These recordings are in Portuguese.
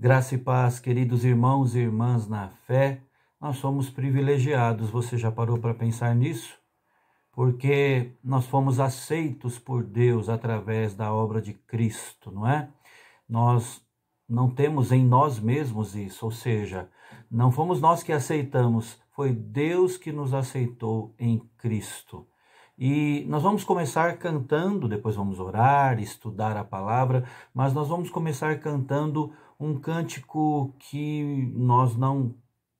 Graça e paz, queridos irmãos e irmãs na fé, nós somos privilegiados. Você já parou para pensar nisso? Porque nós fomos aceitos por Deus através da obra de Cristo, não é? Nós não temos em nós mesmos isso, ou seja, não fomos nós que aceitamos, foi Deus que nos aceitou em Cristo. E nós vamos começar cantando, depois vamos orar, estudar a palavra, mas nós vamos começar cantando um cântico que nós não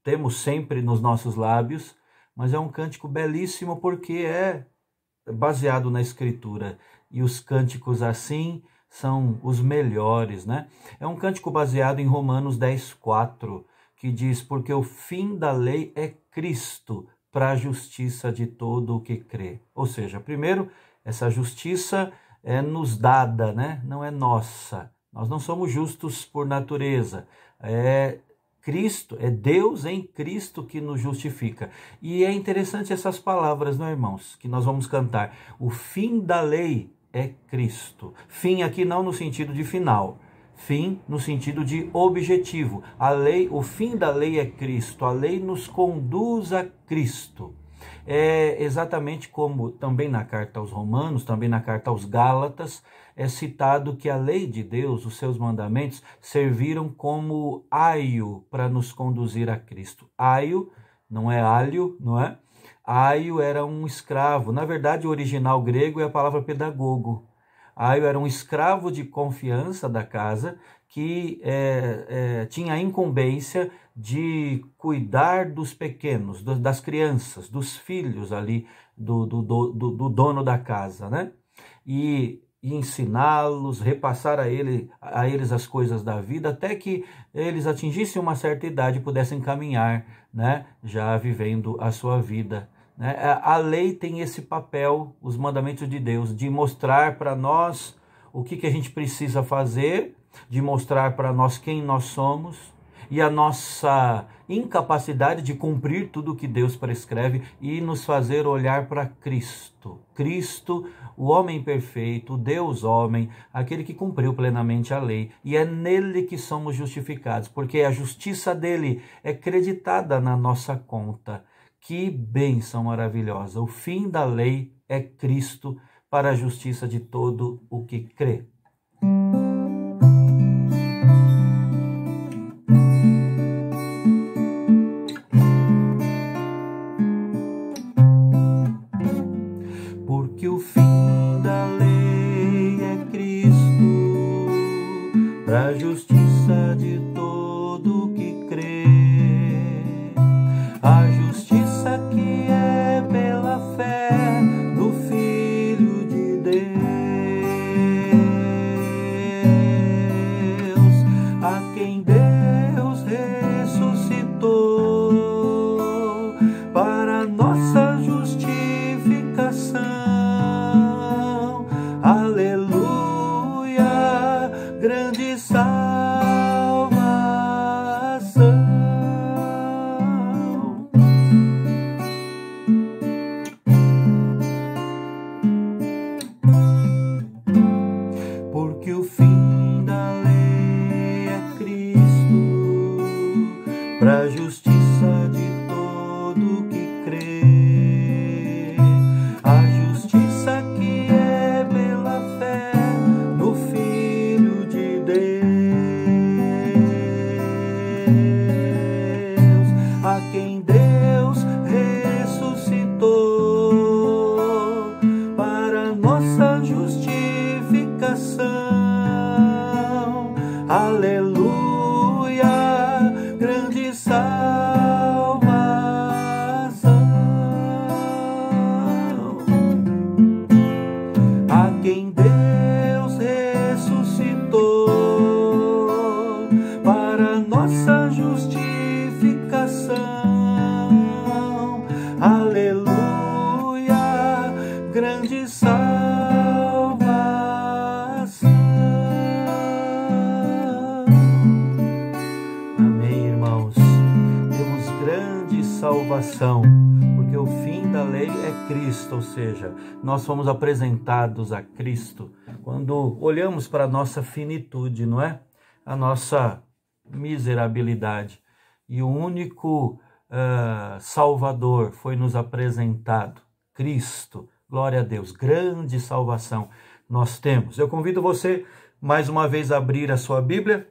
temos sempre nos nossos lábios, mas é um cântico belíssimo porque é baseado na Escritura. E os cânticos assim são os melhores, né? É um cântico baseado em Romanos 10:4, que diz: porque o fim da lei é Cristo, para a justiça de todo o que crê. Ou seja, primeiro, essa justiça é nos dada, né? Não é nossa. Nós não somos justos por natureza. É Cristo, é Deus em Cristo que nos justifica. E é interessante essas palavras, não é, irmãos? Que nós vamos cantar. O fim da lei é Cristo. Fim aqui não no sentido de final. Fim no sentido de objetivo. A lei, o fim da lei é Cristo. A lei nos conduz a Cristo. É exatamente como também na carta aos Romanos, também na carta aos Gálatas, é citado que a lei de Deus, os seus mandamentos, serviram como aio para nos conduzir a Cristo. Aio não é alho, não é? Aio era um escravo. Na verdade, o original grego é a palavra pedagogo. Aio era um escravo de confiança da casa que tinha a incumbência de cuidar dos pequenos, das crianças, dos filhos ali do dono da casa, né? E ensiná-los, repassar a eles as coisas da vida, até que eles atingissem uma certa idade e pudessem caminhar, né? Já vivendo a sua vida. A lei tem esse papel, os mandamentos de Deus, de mostrar para nós o que a gente precisa fazer, de mostrar para nós quem nós somos e a nossa incapacidade de cumprir tudo o que Deus prescreve e nos fazer olhar para Cristo. Cristo, o homem perfeito, o Deus homem, aquele que cumpriu plenamente a lei. E é nele que somos justificados, porque a justiça dele é creditada na nossa conta. Que bênção maravilhosa! O fim da lei é Cristo para a justiça de todo o que crê. Porque o fim da lei é Cristo para a justiça de todo o que crê. A justiça que é pela fé no Filho de Deus, a quem Deus ressuscitou para nossa justificação. Aleluia, grande salvação. Porque o fim da lei é Cristo, para a justiça de todo que crê. A justiça que é pela fé no Filho de Deus, a quem Deus ressuscitou para nossa justificação. Aleluia, grande salvação. A quem Deus ressuscitou para nossa justificação. Aleluia, grande salvação. Amém, irmãos. Temos grande salvação, porque o fim da lei é Cristo, ou seja, nós fomos apresentados a Cristo quando olhamos para a nossa finitude, não é? A nossa miserabilidade. E o único Salvador foi nos apresentado, Cristo. Glória a Deus, grande salvação nós temos. Eu convido você mais uma vez a abrir a sua Bíblia,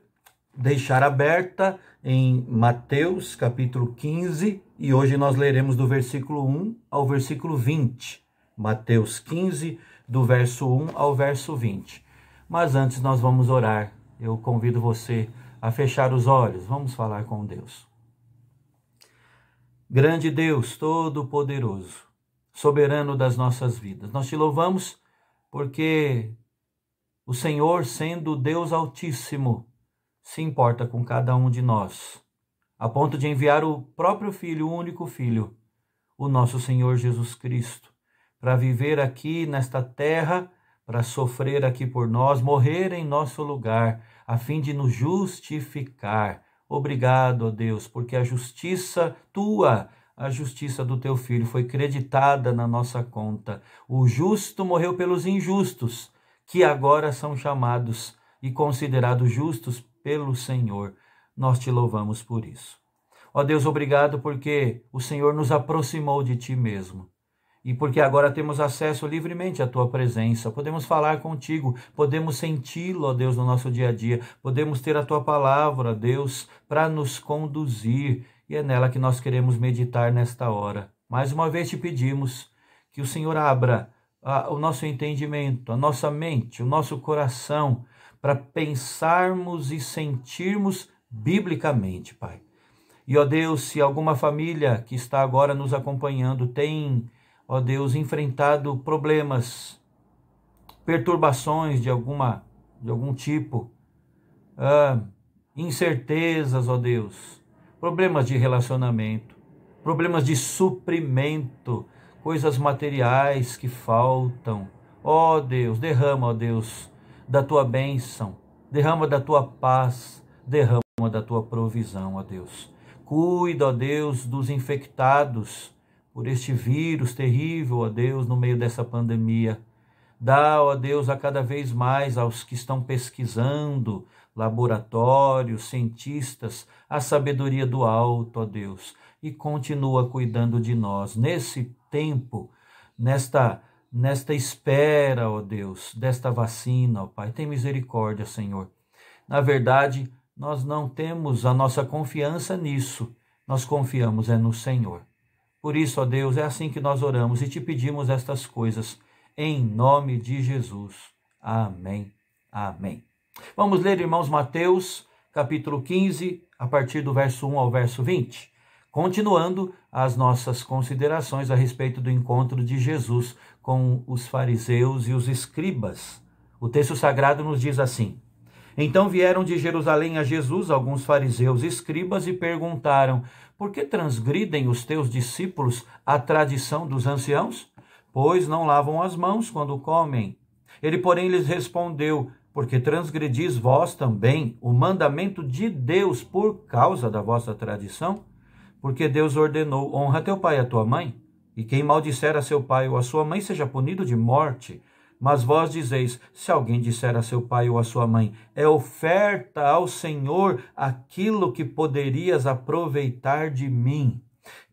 deixar aberta em Mateus capítulo 15, e hoje nós leremos do versículo 1 ao versículo 20. Mateus 15, do verso 1 ao verso 20. Mas antes nós vamos orar. Eu convido você a fechar os olhos. Vamos falar com Deus. Grande Deus, todo-poderoso, soberano das nossas vidas, nós te louvamos porque o Senhor, sendo Deus Altíssimo, se importa com cada um de nós, a ponto de enviar o próprio Filho, o único Filho, o nosso Senhor Jesus Cristo, para viver aqui nesta terra, para sofrer aqui por nós, morrer em nosso lugar, a fim de nos justificar. Obrigado, ó Deus, porque a justiça tua, a justiça do teu Filho foi creditada na nossa conta. O justo morreu pelos injustos, que agora são chamados e considerados justos pelo Senhor. Nós te louvamos por isso. Ó Deus, obrigado porque o Senhor nos aproximou de ti mesmo. E porque agora temos acesso livremente à tua presença, podemos falar contigo, podemos senti-lo, ó Deus, no nosso dia a dia, podemos ter a tua palavra, ó Deus, para nos conduzir, e é nela que nós queremos meditar nesta hora. Mais uma vez te pedimos que o Senhor abra o nosso entendimento, a nossa mente, o nosso coração, para pensarmos e sentirmos biblicamente, Pai. E, ó Deus, se alguma família que está agora nos acompanhando tem, ó Deus, enfrentado problemas, perturbações de algum tipo, incertezas, ó Deus, problemas de relacionamento, problemas de suprimento, coisas materiais que faltam, ó Deus, derrama, ó Deus, da tua bênção, derrama da tua paz, derrama da tua provisão, ó Deus. Cuida, ó Deus, dos infectados por este vírus terrível, ó Deus, no meio dessa pandemia. Dá, ó Deus, a cada vez mais aos que estão pesquisando, laboratórios, cientistas, a sabedoria do alto, ó Deus. E continua cuidando de nós nesse tempo, nesta espera, ó Deus, desta vacina, ó Pai. Tem misericórdia, Senhor. Na verdade, nós não temos a nossa confiança nisso. Nós confiamos no Senhor. Por isso, ó Deus, é assim que nós oramos e te pedimos estas coisas, em nome de Jesus. Amém. Amém. Vamos ler, irmãos, Mateus, capítulo 15, a partir do verso 1 ao verso 20. Continuando as nossas considerações a respeito do encontro de Jesus com os fariseus e os escribas. O texto sagrado nos diz assim: Então vieram de Jerusalém a Jesus alguns fariseus e escribas e perguntaram: Por que transgridem os teus discípulos a tradição dos anciãos? Pois não lavam as mãos quando comem. Ele, porém, lhes respondeu: Porque transgredis vós também o mandamento de Deus por causa da vossa tradição? Porque Deus ordenou: honra teu pai e a tua mãe, e quem maldisser a seu pai ou a sua mãe seja punido de morte. Mas vós dizeis: se alguém disser a seu pai ou a sua mãe, é oferta ao Senhor aquilo que poderias aproveitar de mim,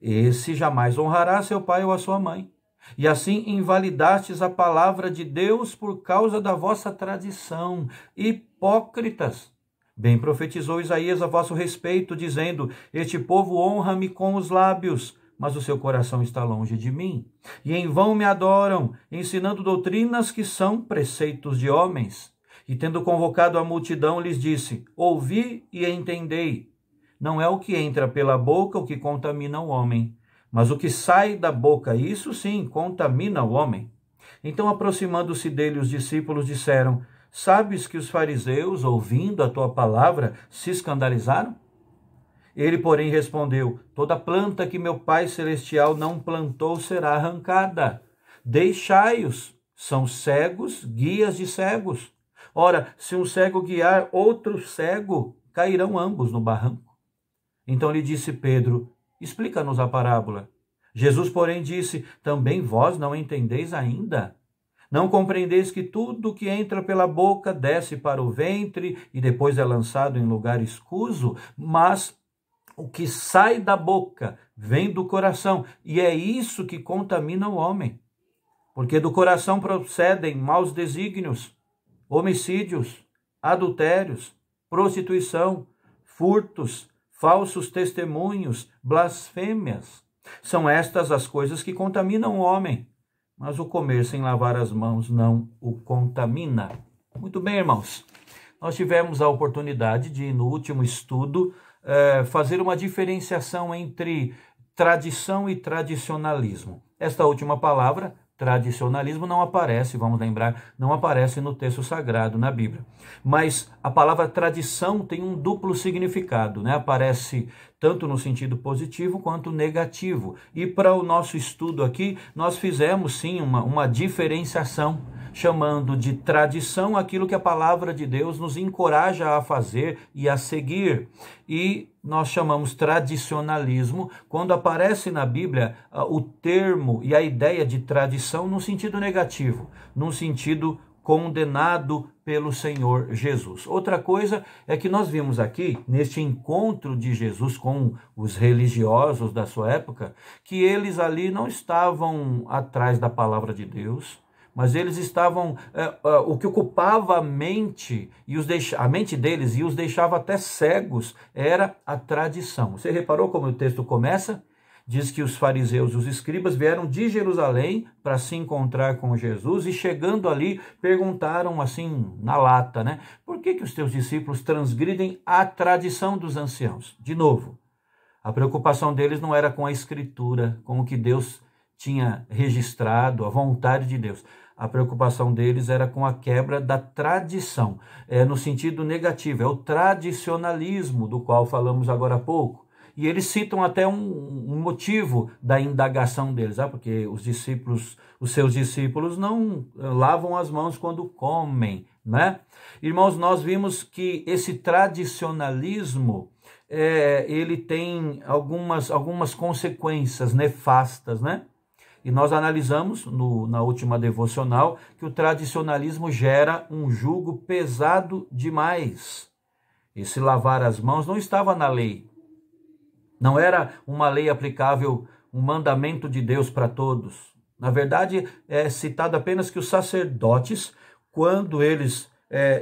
esse jamais honrará seu pai ou a sua mãe. E assim invalidastes a palavra de Deus por causa da vossa tradição. Hipócritas! Bem profetizou Isaías a vosso respeito, dizendo: Este povo honra-me com os lábios, mas o seu coração está longe de mim. E em vão me adoram, ensinando doutrinas que são preceitos de homens. E tendo convocado a multidão, lhes disse: Ouvi e entendei. Não é o que entra pela boca o que contamina o homem, mas o que sai da boca, isso sim, contamina o homem. Então, aproximando-se dele, os discípulos disseram: Sabes que os fariseus, ouvindo a tua palavra, se escandalizaram? Ele, porém, respondeu: Toda planta que meu Pai Celestial não plantou será arrancada. Deixai-os, são cegos, guias de cegos. Ora, se um cego guiar outro cego, cairão ambos no barranco. Então lhe disse Pedro: Explica-nos a parábola. Jesus, porém, disse: Também vós não entendeis ainda? Não compreendeis que tudo que entra pela boca desce para o ventre e depois é lançado em lugar escuso? Mas o que sai da boca vem do coração, e é isso que contamina o homem. Porque do coração procedem maus desígnios, homicídios, adultérios, prostituição, furtos, falsos testemunhos, blasfêmias. São estas as coisas que contaminam o homem, mas o comer sem lavar as mãos não o contamina. Muito bem, irmãos. Nós tivemos a oportunidade de, no último estudo, fazer uma diferenciação entre tradição e tradicionalismo. Esta última palavra, tradicionalismo, não aparece, vamos lembrar, não aparece no texto sagrado, na Bíblia. Mas a palavra tradição tem um duplo significado, né? Aparece tanto no sentido positivo quanto negativo. E para o nosso estudo aqui, nós fizemos sim uma diferenciação, chamando de tradição aquilo que a palavra de Deus nos encoraja a fazer e a seguir. E nós chamamos tradicionalismo quando aparece na Bíblia o termo e a ideia de tradição no sentido negativo, num sentido condenado pelo Senhor Jesus. Outra coisa é que nós vimos aqui, neste encontro de Jesus com os religiosos da sua época, que eles ali não estavam atrás da palavra de Deus, mas eles estavam, o que ocupava a mente deles e os deixava até cegos, era a tradição. Você reparou como o texto começa? Diz que os fariseus e os escribas vieram de Jerusalém para se encontrar com Jesus e chegando ali perguntaram assim na lata, né? Por que os teus discípulos transgridem a tradição dos anciãos? De novo, a preocupação deles não era com a escritura, com o que Deus tinha registrado, a vontade de Deus. A preocupação deles era com a quebra da tradição, no sentido negativo, é o tradicionalismo do qual falamos agora há pouco. E eles citam até um motivo da indagação deles, porque os seus discípulos não lavam as mãos quando comem, né? Irmãos, nós vimos que esse tradicionalismo, ele tem algumas consequências nefastas, né? E nós analisamos na última devocional que o tradicionalismo gera um jugo pesado demais. Esse lavar as mãos não estava na lei. Não era uma lei aplicável, um mandamento de Deus para todos. Na verdade, é citado apenas que os sacerdotes, quando eles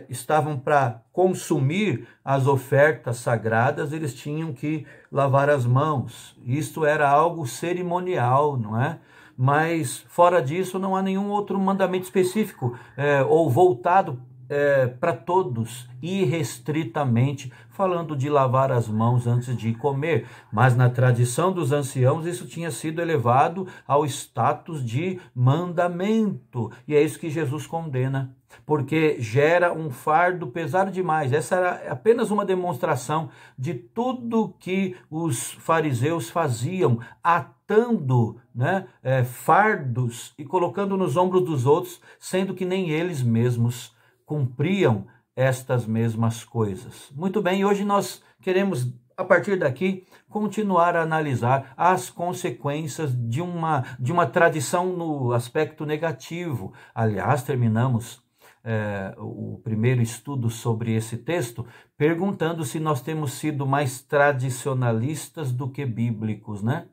estavam para consumir as ofertas sagradas, eles tinham que lavar as mãos. Isto era algo cerimonial, não é? Mas fora disso não há nenhum outro mandamento específico ou voltado para todos, irrestritamente, falando de lavar as mãos antes de comer. Mas na tradição dos anciãos isso tinha sido elevado ao status de mandamento. E é isso que Jesus condena, porque gera um fardo pesado demais. Essa era apenas uma demonstração de tudo que os fariseus faziam, atando, né, fardos e colocando nos ombros dos outros, sendo que nem eles mesmos cumpriam estas mesmas coisas. Muito bem, hoje nós queremos, a partir daqui, continuar a analisar as consequências de uma tradição no aspecto negativo. Aliás, terminamos o primeiro estudo sobre esse texto perguntando se nós temos sido mais tradicionalistas do que bíblicos, né?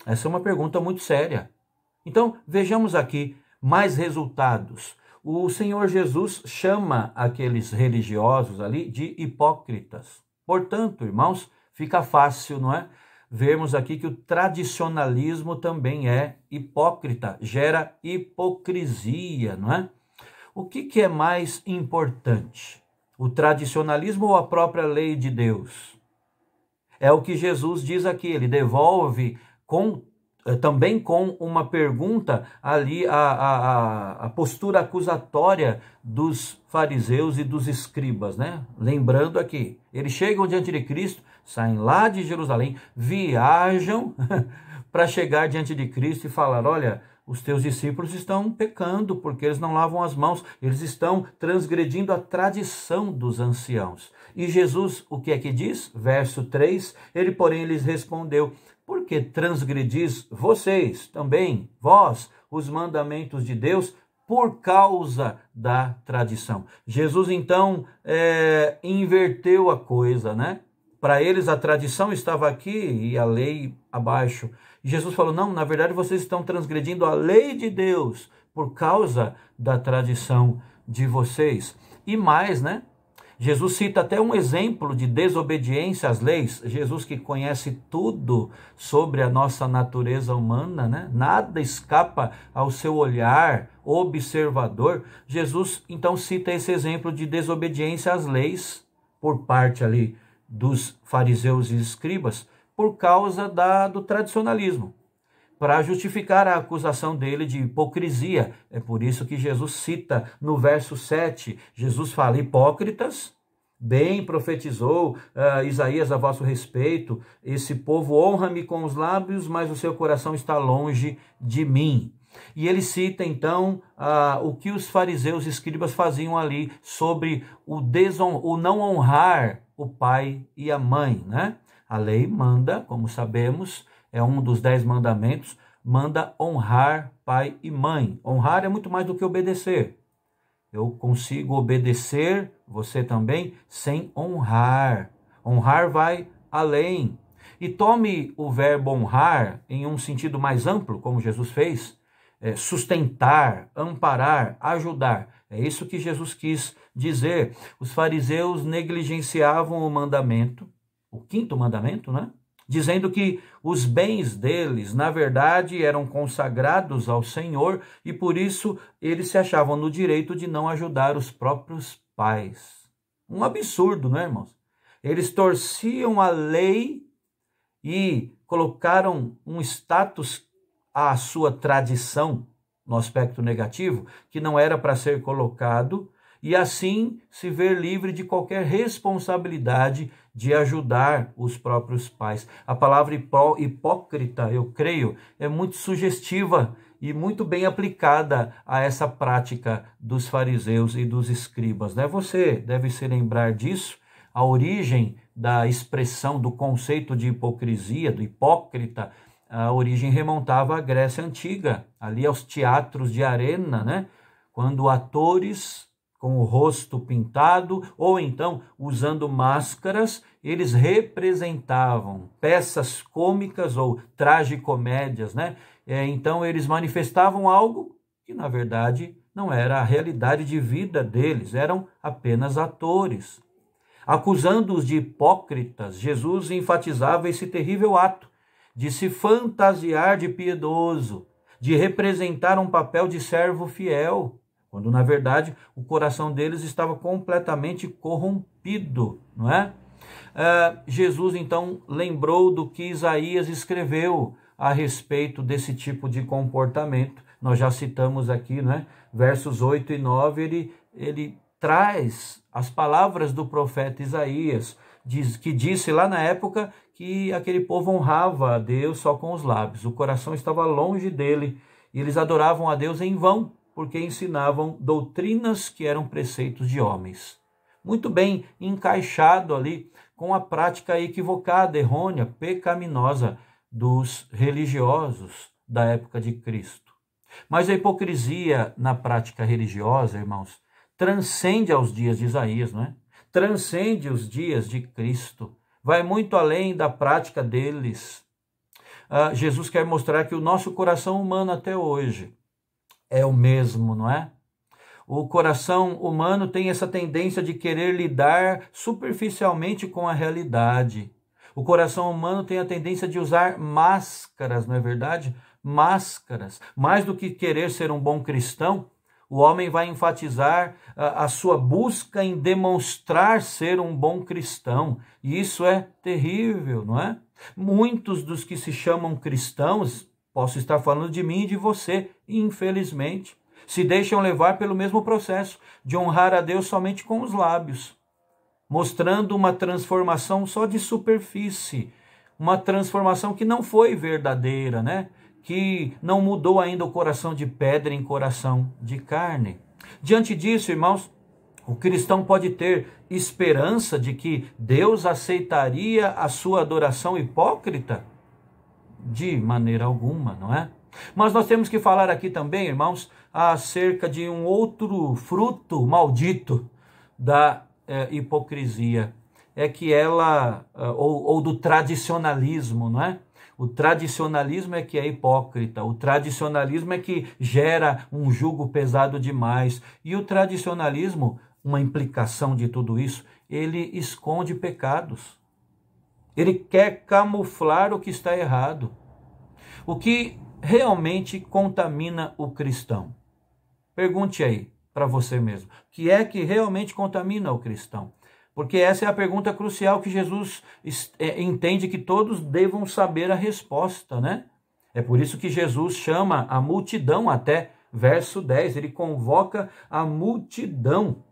Essa é uma pergunta muito séria. Então, vejamos aqui mais resultados. O Senhor Jesus chama aqueles religiosos ali de hipócritas. Portanto, irmãos, fica fácil, não é? Vermos aqui que o tradicionalismo também é hipócrita, gera hipocrisia, não é? O que é mais importante? O tradicionalismo ou a própria lei de Deus? É o que Jesus diz aqui, ele devolve também com uma pergunta ali a postura acusatória dos fariseus e dos escribas, né? Lembrando aqui, eles chegam diante de Cristo, saem lá de Jerusalém, viajam para chegar diante de Cristo e falar, olha, os teus discípulos estão pecando porque eles não lavam as mãos, eles estão transgredindo a tradição dos anciãos. E Jesus, o que é que diz? Verso 3, ele porém lhes respondeu, porque transgredis vocês também, vós, os mandamentos de Deus, por causa da tradição. Jesus, então, inverteu a coisa, né? Para eles, a tradição estava aqui e a lei abaixo. E Jesus falou, não, na verdade, vocês estão transgredindo a lei de Deus por causa da tradição de vocês. E mais, né? Jesus cita até um exemplo de desobediência às leis. Jesus, que conhece tudo sobre a nossa natureza humana, né? Nada escapa ao seu olhar observador. Jesus, então, cita esse exemplo de desobediência às leis por parte ali dos fariseus e escribas, por causa do tradicionalismo, para justificar a acusação dele de hipocrisia. É por isso que Jesus cita no verso 7, Jesus fala, hipócritas, bem profetizou Isaías a vosso respeito, esse povo honra-me com os lábios, mas o seu coração está longe de mim. E ele cita então o que os fariseus e escribas faziam ali sobre o não honrar o pai e a mãe, né? A lei manda, como sabemos, é um dos 10 mandamentos, manda honrar pai e mãe. Honrar é muito mais do que obedecer. Eu consigo obedecer, você também, sem honrar. Honrar vai além. E tome o verbo honrar em um sentido mais amplo, como Jesus fez, sustentar, amparar, ajudar. É isso que Jesus quis dizer. Os fariseus negligenciavam o mandamento, o 5º mandamento, né? Dizendo que os bens deles, na verdade, eram consagrados ao Senhor e por isso eles se achavam no direito de não ajudar os próprios pais. Um absurdo, não é, irmãos? Eles torciam a lei e colocaram um status à sua tradição, no aspecto negativo, que não era para ser colocado, e assim se ver livre de qualquer responsabilidade de ajudar os próprios pais. A palavra hipócrita, eu creio, é muito sugestiva e muito bem aplicada a essa prática dos fariseus e dos escribas, né? Você deve se lembrar disso. A origem da expressão, do conceito de hipocrisia, do hipócrita, a origem remontava à Grécia Antiga, ali aos teatros de arena, né? Quando atores com o rosto pintado, ou então usando máscaras, eles representavam peças cômicas ou tragicomédias, né? Então eles manifestavam algo que na verdade não era a realidade de vida deles, eram apenas atores. Acusando-os de hipócritas, Jesus enfatizava esse terrível ato de se fantasiar de piedoso, de representar um papel de servo fiel, quando na verdade o coração deles estava completamente corrompido, não é? Jesus então lembrou do que Isaías escreveu a respeito desse tipo de comportamento. Nós já citamos aqui, né? Versos 8 e 9, ele traz as palavras do profeta Isaías, que disse lá na época que aquele povo honrava a Deus só com os lábios, o coração estava longe dele, e eles adoravam a Deus em vão, porque ensinavam doutrinas que eram preceitos de homens. Muito bem encaixado ali com a prática equivocada, errônea, pecaminosa dos religiosos da época de Cristo. Mas a hipocrisia na prática religiosa, irmãos, transcende aos dias de Isaías, não é? Transcende os dias de Cristo, vai muito além da prática deles. Jesus quer mostrar que o nosso coração humano até hoje é o mesmo, não é? O coração humano tem essa tendência de querer lidar superficialmente com a realidade. O coração humano tem a tendência de usar máscaras, não é verdade? Máscaras. Mais do que querer ser um bom cristão, o homem vai enfatizar a sua busca em demonstrar ser um bom cristão. E isso é terrível, não é? Muitos dos que se chamam cristãos, posso estar falando de mim e de você, infelizmente, se deixam levar pelo mesmo processo de honrar a Deus somente com os lábios, mostrando uma transformação só de superfície, uma transformação que não foi verdadeira, né? Que não mudou ainda o coração de pedra em coração de carne. Diante disso, irmãos, o cristão pode ter esperança de que Deus aceitaria a sua adoração hipócrita? De maneira alguma, não é? Mas nós temos que falar aqui também, irmãos, acerca de um outro fruto maldito da hipocrisia. É que ela, ou do tradicionalismo, não é? O tradicionalismo é que é hipócrita, o tradicionalismo é que gera um jugo pesado demais. E o tradicionalismo, uma implicação de tudo isso, ele esconde pecados. Ele quer camuflar o que está errado. O que realmente contamina o cristão? Pergunte aí para você mesmo. O que é que realmente contamina o cristão? Porque essa é a pergunta crucial que Jesus entende que todos devam saber a resposta, né? É por isso que Jesus chama a multidão até verso 10. Ele convoca a multidão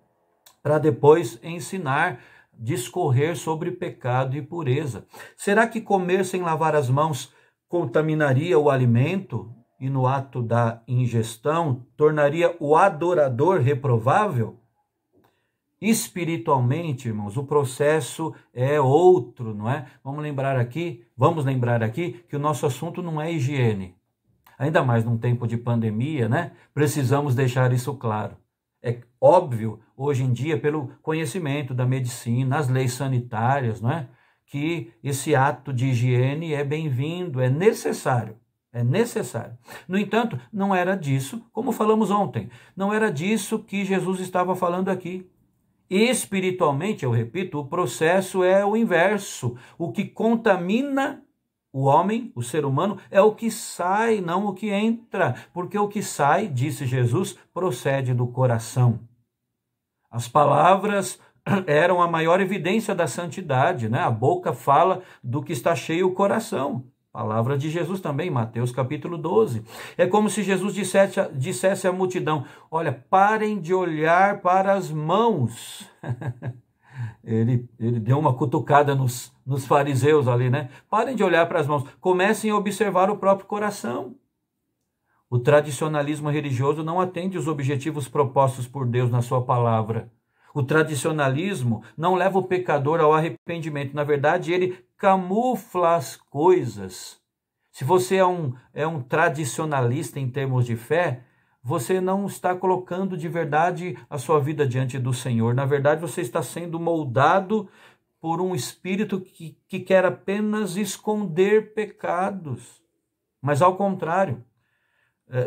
para depois ensinar, discorrer sobre pecado e pureza. Será que comer sem lavar as mãos contaminaria o alimento e no ato da ingestão tornaria o adorador reprovável? Espiritualmente, irmãos, o processo é outro, não é? Vamos lembrar aqui que o nosso assunto não é higiene. Ainda mais num tempo de pandemia, né? Precisamos deixar isso claro. É óbvio, hoje em dia, pelo conhecimento da medicina, as leis sanitárias, não é? Que esse ato de higiene é bem-vindo, é necessário. É necessário. No entanto, não era disso, como falamos ontem, não era disso que Jesus estava falando aqui. Espiritualmente, eu repito, o processo é o inverso. O que contamina o homem, o ser humano, é o que sai, não o que entra. Porque o que sai, disse Jesus, procede do coração. As palavras eram a maior evidência da santidade, né? A boca fala do que está cheio o coração. Palavra de Jesus também, Mateus capítulo 12. É como se Jesus dissesse à multidão, olha, parem de olhar para as mãos. Ele deu uma cutucada nos fariseus ali, né? Parem de olhar para as mãos, comecem a observar o próprio coração. O tradicionalismo religioso não atende os objetivos propostos por Deus na sua palavra. O tradicionalismo não leva o pecador ao arrependimento. Na verdade, ele camufla as coisas. Se você é um tradicionalista em termos de fé, você não está colocando de verdade a sua vida diante do Senhor. Na verdade, você está sendo moldado por um espírito que quer apenas esconder pecados. Mas ao contrário,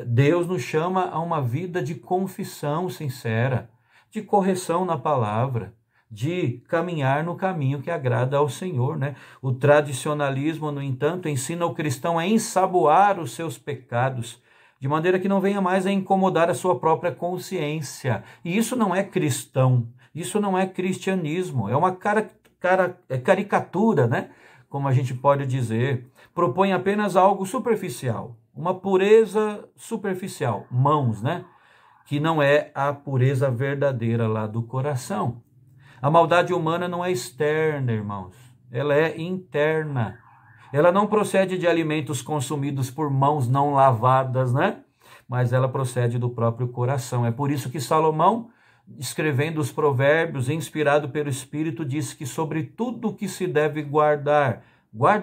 Deus nos chama a uma vida de confissão sincera, de correção na palavra, de caminhar no caminho que agrada ao Senhor, né? O tradicionalismo, no entanto, ensina o cristão a ensaboar os seus pecados, de maneira que não venha mais a incomodar a sua própria consciência. E isso não é cristão, isso não é cristianismo, é uma caricatura, né? Como a gente pode dizer, propõe apenas algo superficial, uma pureza superficial, mãos, né? Que não é a pureza verdadeira lá do coração. A maldade humana não é externa, irmãos. Ela é interna. Ela não procede de alimentos consumidos por mãos não lavadas, né? Mas ela procede do próprio coração. É por isso que Salomão, escrevendo os provérbios, inspirado pelo Espírito, diz que sobre tudo que se deve guarda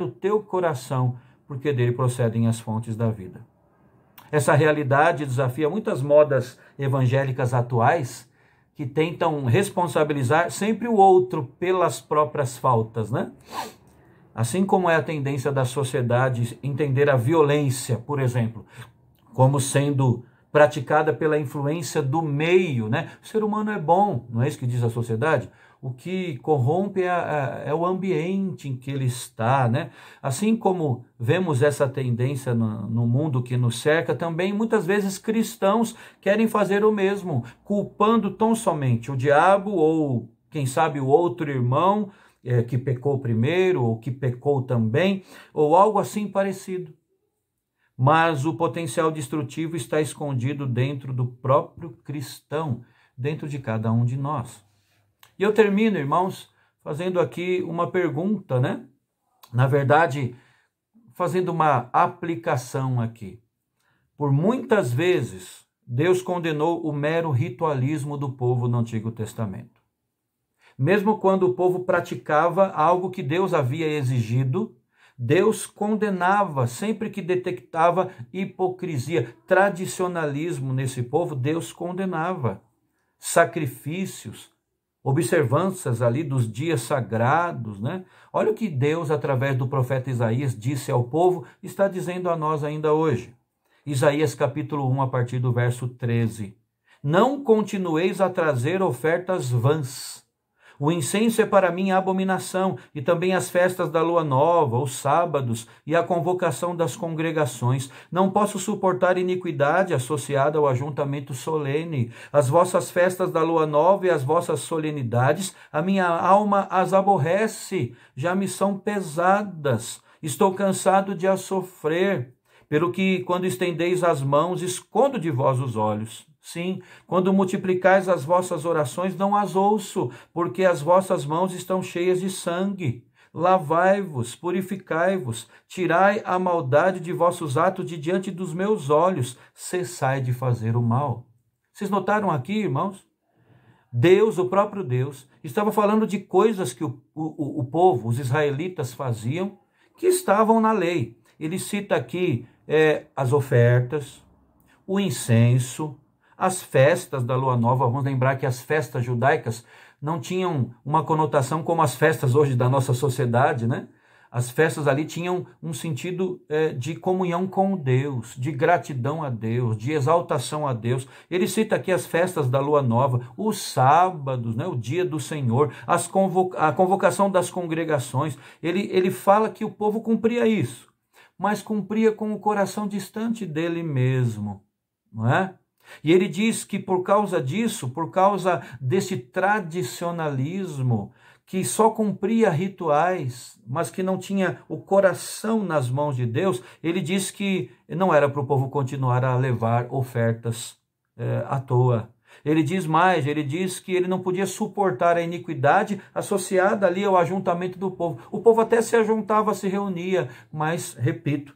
o teu coração, porque dele procedem as fontes da vida. Essa realidade desafia muitas modas evangélicas atuais que tentam responsabilizar sempre o outro pelas próprias faltas, né? Assim como é a tendência da sociedade entender a violência, por exemplo, como sendo praticada pela influência do meio, né? O ser humano é bom, não é isso que diz a sociedade? O que corrompe é o ambiente em que ele está, né? Assim como vemos essa tendência no mundo que nos cerca, também muitas vezes cristãos querem fazer o mesmo, culpando tão somente o diabo ou, quem sabe, o outro irmão que pecou primeiro ou que pecou também, ou algo assim parecido. Mas o potencial destrutivo está escondido dentro do próprio cristão, dentro de cada um de nós. E eu termino, irmãos, fazendo aqui uma pergunta, né? Na verdade, fazendo uma aplicação aqui. Por muitas vezes, Deus condenou o mero ritualismo do povo no Antigo Testamento. Mesmo quando o povo praticava algo que Deus havia exigido, Deus condenava sempre que detectava hipocrisia, tradicionalismo nesse povo, Deus condenava. Sacrifícios, observâncias ali dos dias sagrados, né? Olha o que Deus, através do profeta Isaías, disse ao povo, está dizendo a nós ainda hoje. Isaías capítulo 1, a partir do verso 13. Não continueis a trazer ofertas vãs. O incenso é para mim a abominação, e também as festas da lua nova, os sábados e a convocação das congregações. Não posso suportar iniquidade associada ao ajuntamento solene. As vossas festas da lua nova e as vossas solenidades, a minha alma as aborrece, já me são pesadas. Estou cansado de as sofrer. Pelo que, quando estendeis as mãos, escondo de vós os olhos. Sim, quando multiplicais as vossas orações, não as ouço, porque as vossas mãos estão cheias de sangue. Lavai-vos, purificai-vos, tirai a maldade de vossos atos de diante dos meus olhos, cessai de fazer o mal. Vocês notaram aqui, irmãos? Deus, o próprio Deus, estava falando de coisas que o povo, os israelitas faziam, que estavam na lei. Ele cita aqui as ofertas, o incenso, as festas da lua nova. Vamos lembrar que as festas judaicas não tinham uma conotação como as festas hoje da nossa sociedade, né? As festas ali tinham um sentido de comunhão com Deus, de gratidão a Deus, de exaltação a Deus. Ele cita aqui as festas da lua nova, os sábados, né? O dia do Senhor, a convocação das congregações. Ele fala que o povo cumpria isso, mas cumpria com o coração distante dele mesmo, não é? E ele diz que por causa disso, por causa desse tradicionalismo, que só cumpria rituais, mas que não tinha o coração nas mãos de Deus, ele diz que não era para o povo continuar a levar ofertas à toa. Ele diz mais, ele diz que ele não podia suportar a iniquidade associada ali ao ajuntamento do povo. O povo até se ajuntava, se reunia, mas, repito,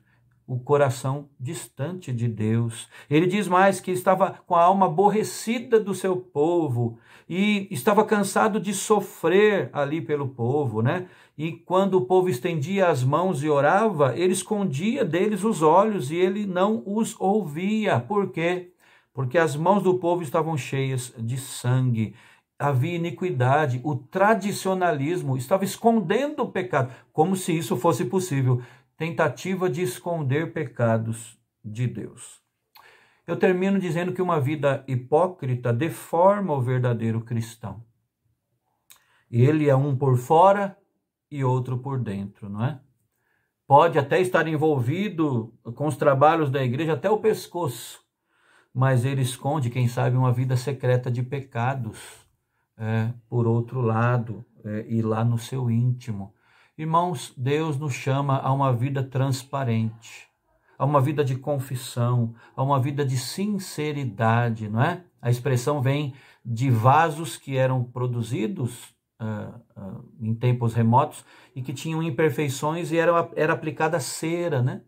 o coração distante de Deus. Ele diz mais que estava com a alma aborrecida do seu povo e estava cansado de sofrer ali pelo povo, né? E quando o povo estendia as mãos e orava, ele escondia deles os olhos e ele não os ouvia. Por quê? Porque as mãos do povo estavam cheias de sangue. Havia iniquidade, o tradicionalismo estava escondendo o pecado, como se isso fosse possível. Tentativa de esconder pecados de Deus. Eu termino dizendo que uma vida hipócrita deforma o verdadeiro cristão. Ele é um por fora e outro por dentro, não é? Pode até estar envolvido com os trabalhos da igreja até o pescoço, mas ele esconde, quem sabe, uma vida secreta de pecados, por outro lado, e lá no seu íntimo. Irmãos, Deus nos chama a uma vida transparente, a uma vida de confissão, a uma vida de sinceridade, não é? A expressão vem de vasos que eram produzidos em tempos remotos e que tinham imperfeições e era aplicada cera, né?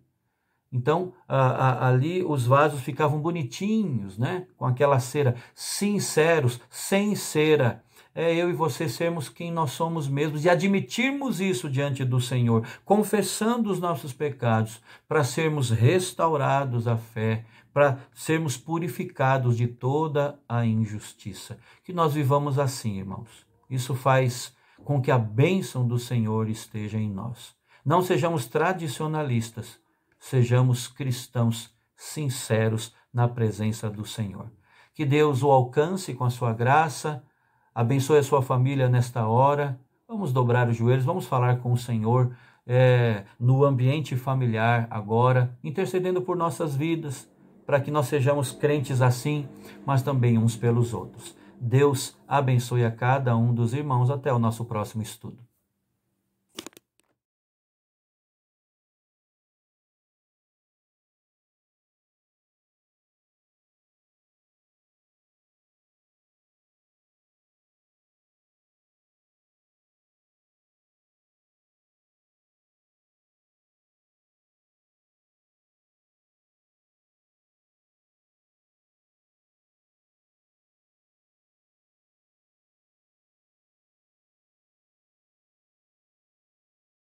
Então, ali os vasos ficavam bonitinhos, né? Com aquela cera, sinceros, sem cera. Eu e você sermos quem nós somos mesmos e admitirmos isso diante do Senhor, confessando os nossos pecados, para sermos restaurados à fé, para sermos purificados de toda a injustiça. Que nós vivamos assim, irmãos. Isso faz com que a bênção do Senhor esteja em nós. Não sejamos tradicionalistas, sejamos cristãos sinceros na presença do Senhor. Que Deus o alcance com a sua graça, abençoe a sua família nesta hora. Vamos dobrar os joelhos, vamos falar com o Senhor no ambiente familiar agora, intercedendo por nossas vidas, para que nós sejamos crentes assim, mas também uns pelos outros. Deus abençoe a cada um dos irmãos. Até o nosso próximo estudo.